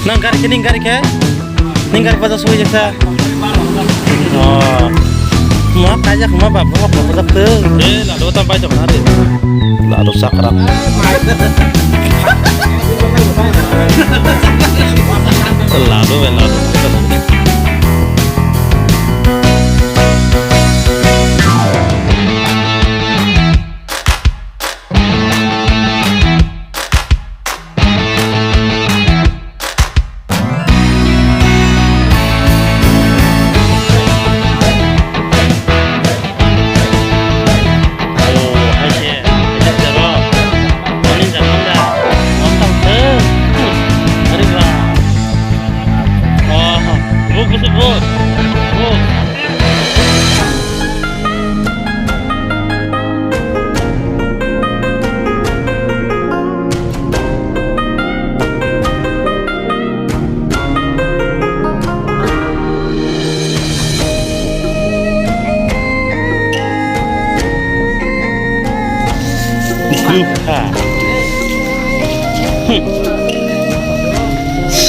Nang garik ke? Ninggarik baca suwi jaksa. Oh. Mau kajak mau bapak mau tetap tuh. Lalu tambah jam hari. Lalu sakrat. Lalu.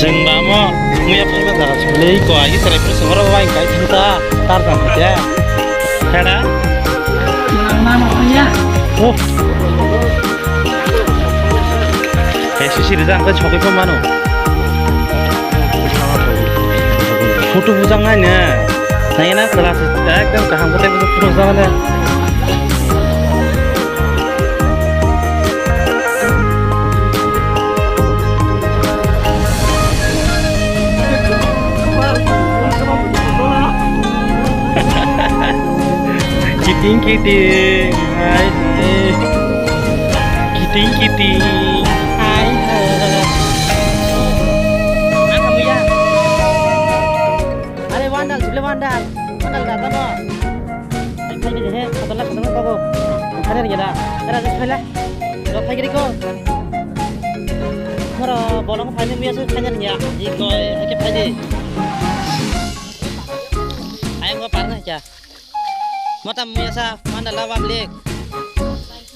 Sembamo, muya punya darah sebeli ko aja terus semua orang kayak kita tarzan aja, ada? Nama punya. Oh, sisi di sana coba pemanu, foto bujangannya, nah ini kelas ekdom kaham kita itu foto bujangannya. Kiting, hai, kiting, hai, Mana kamu ya? Ada wandal, sebelah wandal datang no. Ini deh, setelah ketemu kau. Ada lagi dah. Ada sebelah. Kau pergi kau. Moro bolong pergi biasa hanya ya. Jika kita pergi. Ayo kau parah aja. Mata biasa mana lawa beli?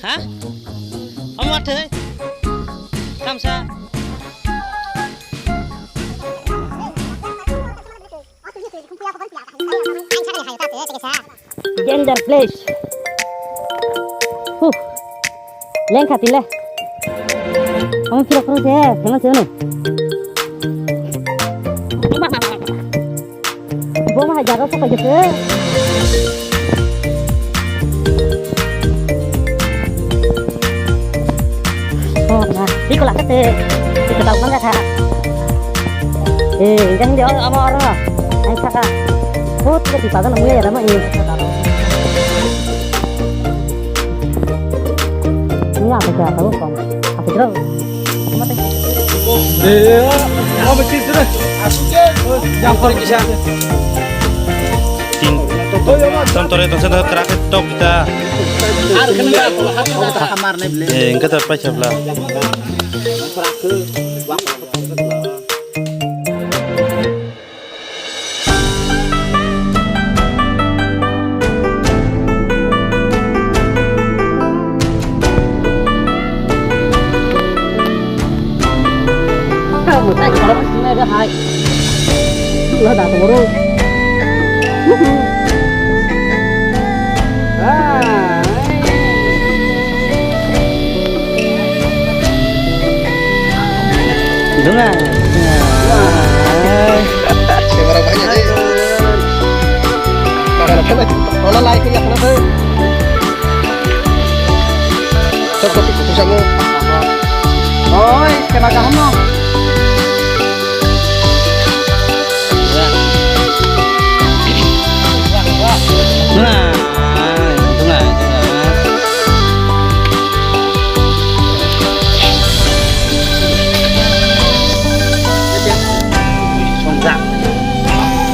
Hah? Kamu ada? Kamu sah? Gender place. Leng khati le. Kamu kira terus ya, jangan sini. Gua mah jaga apa gitu. Oh, nah, ini kalau kata, kita tahu mana kak? Jangan dia sama orang, ayo kakak. Oh, tidak dipakai namanya ya nama ini. Ini apa sih? Tahu kong? Apa terus? Apa mati? Oh, betul sudah. Yang paling bisa. Contohnya itu sudah terakhir top kita. Kamar nih beli. Enggak terpakai sebelah. Kamu tak kalau masih ada hai. Lah dah turun. Dengar. Kamera banyak deh. Kalau like ya kenapa? Coba bisa mau. Oi, kena kamu.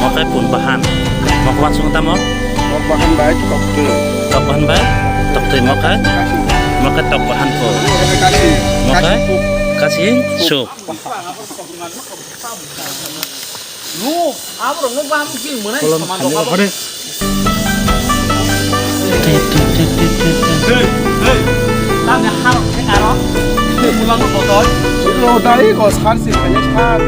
Makai pun bahan, mau langsung tamu. Mau bahan baik koktu. Tok bahan baik, tok tu makai tok bahan pun. Kasih. Makai kasih sup. Lu, apa dong? Lu paham mungkin mana? Sama dong apa? Tanya hal, arah. Pulang ke botol. Lo dari kos kan sih banyak sekali.